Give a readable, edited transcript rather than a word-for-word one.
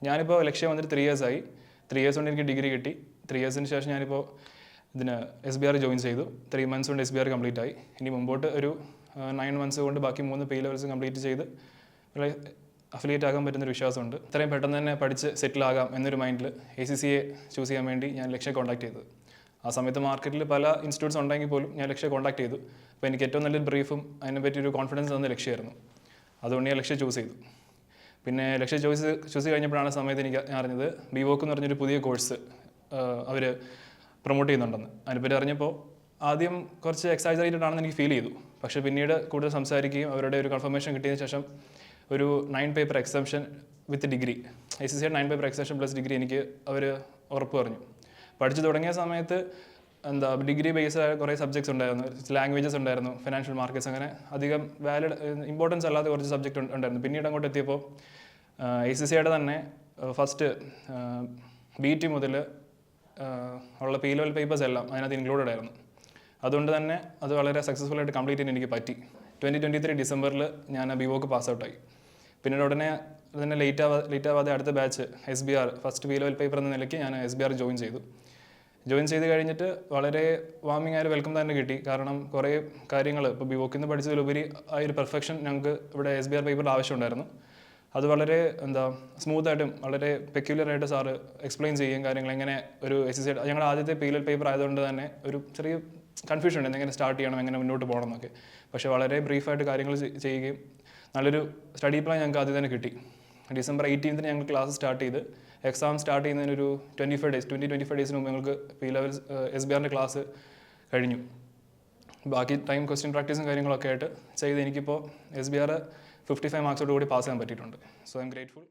ഞാനിപ്പോൾ ലക്ഷ്യം വന്നിട്ട് 3 years ആയി. 3 years കൊണ്ട് എനിക്ക് ഡിഗ്രി കിട്ടി. 3 yearsന് ശേഷം ഞാനിപ്പോൾ ഇതിന് SBR ജോയിൻ ചെയ്തു. 3 months കൊണ്ട് SBR കംപ്ലീറ്റ് ആയി. ഇനി മുമ്പോട്ട് ഒരു 9 months കൊണ്ട് ബാക്കി 3 P levels കംപ്ലീറ്റ് ചെയ്ത് അഫിലിയേറ്റ് ആകാൻ പറ്റുന്നൊരു വിശ്വാസമുണ്ട്. ഇത്രയും പെട്ടെന്ന് തന്നെ പഠിച്ച് സെറ്റിൽ ആകാം എന്നൊരു മൈൻഡിൽ ACCA ചൂസ് ചെയ്യാൻ വേണ്ടി ഞാൻ ലക്ഷ്യം കോൺടാക്ട് ചെയ്തത്. ആ സമയത്ത് മാർക്കറ്റിൽ പല ഇൻസ്റ്റിറ്റ്യൂട്ട്സ് ഉണ്ടെങ്കിൽ പോലും ഞാൻ ലക്ഷ്യം കോൺടാക്ട് ചെയ്തു. അപ്പോൾ എനിക്ക് ഏറ്റവും നല്ലൊരു ബ്രീഫും അതിനെപ്പറ്റി ഒരു കോൺഫിഡൻസ് തന്ന ലക്ഷ്യമായിരുന്നു. അതുകൊണ്ട് ഞാൻ ലക്ഷ്യം ചൂസ് ചെയ്തു. പിന്നെ ലക്ഷ്യം ചൂസ് കഴിഞ്ഞപ്പോഴാണ് സമയത്ത് എനിക്ക് അറിഞ്ഞത് BVOC എന്ന് പറഞ്ഞൊരു പുതിയ കോഴ്സ് അവർ പ്രൊമോട്ട് ചെയ്യുന്നുണ്ടെന്ന്. അതിനെപ്പറ്റി അറിഞ്ഞപ്പോൾ ആദ്യം കുറച്ച് എക്സൈറ്റഡ് ആണെന്ന് എനിക്ക് ഫീൽ ചെയ്തു. പക്ഷേ പിന്നീട് കൂടുതൽ സംസാരിക്കുകയും അവരുടെ ഒരു കൺഫർമേഷൻ കിട്ടിയതിന് ശേഷം ഒരു 9 paper exemption with degree, ACCA 9 paper exemption plus degree എനിക്ക് അവർ ഉറപ്പ് പറഞ്ഞു. പഠിച്ചു തുടങ്ങിയ സമയത്ത് ഡിഗ്രി ബേസ്ഡ് ആയ കുറേ സബ്ജക്ട്സ് ഉണ്ടായിരുന്നു, ലാംഗ്വേജസ് ഉണ്ടായിരുന്നു, ഫിനാൻഷ്യൽ മാർക്കറ്റ്സ്, അങ്ങനെ അധികം വാലിഡ് ഇമ്പോർട്ടൻസ് അല്ലാതെ കുറച്ച് സബ്ജക്റ്റ് ഉണ്ടായിരുന്നു. പിന്നീട് അങ്ങോട്ട് എത്തിയപ്പോൾ ACCAയുടെ തന്നെ ഫസ്റ്റ് BT മുതൽ ഉള്ള P level പേപ്പേഴ്സ് എല്ലാം അതിനകത്ത് ഇൻക്ലൂഡഡ് ആയിരുന്നു. അതുകൊണ്ട് തന്നെ അത് വളരെ സക്സസ്ഫുൾ ആയിട്ട് കംപ്ലീറ്റ് ചെയ്യാൻ എനിക്ക് പറ്റി. 2023 ഡിസംബറിൽ ഞാൻ BVOC പാസ് ഔട്ടായി. പിന്നീട് ഉടനെ തന്നെ ലേറ്റ് ആവാതെ അടുത്ത batch SBR first P level paper എന്ന നിലയ്ക്ക് ഞാൻ SBR ജോയിൻ ചെയ്ത് കഴിഞ്ഞിട്ട് വളരെ വാമിങ് ആയ ഒരു വെൽക്കം തന്നെ കിട്ടി. കാരണം കുറേ കാര്യങ്ങൾ ഇപ്പോൾ BVOC നിന്ന് പഠിച്ചതിലുപരി ആ ഒരു പെർഫെക്ഷൻ ഞങ്ങൾക്ക് ഇവിടെ SBR പേപ്പറിൽ ആവശ്യമുണ്ടായിരുന്നു. അത് വളരെ സ്മൂത്തായിട്ടും വളരെ പെക്യുലറായിട്ട് സാറ് എക്സ്പ്ലെയിൻ ചെയ്യും കാര്യങ്ങൾ. എങ്ങനെ ഒരു ACCA ഞങ്ങളുടെ ആദ്യത്തെ P level പേപ്പർ ആയതുകൊണ്ട് തന്നെ ഒരു ചെറിയ കൺഫ്യൂഷൻ ഉണ്ട്, എങ്ങനെ സ്റ്റാർട്ട് ചെയ്യണം, എങ്ങനെ മുന്നോട്ട് പോകണം എന്നൊക്കെ. പക്ഷേ വളരെ ബ്രീഫായിട്ട് കാര്യങ്ങൾ ചെയ്യുകയും നല്ലൊരു സ്റ്റഡി പ്ലാൻ ഞങ്ങൾക്ക് ആദ്യം തന്നെ കിട്ടി. December 18th ഞങ്ങൾ ക്ലാസ് സ്റ്റാർട്ട് ചെയ്ത് എക്സാം സ്റ്റാർട്ട് ചെയ്യുന്നതിനൊരു 25 ഡേയ്സിന് മുമ്പ് ഞങ്ങൾക്ക് P level SBRൻ്റെ ക്ലാസ് കഴിഞ്ഞു. ബാക്കി ടൈം ക്വസ്റ്റ്യൻ പ്രാക്ടീസും കാര്യങ്ങളൊക്കെ ആയിട്ട് ചെയ്ത് എനിക്കിപ്പോൾ SBR 55 മാർക്സോട് കൂടി പാസ് ചെയ്യാൻ പറ്റിയിട്ടുണ്ട്. So I M grateful.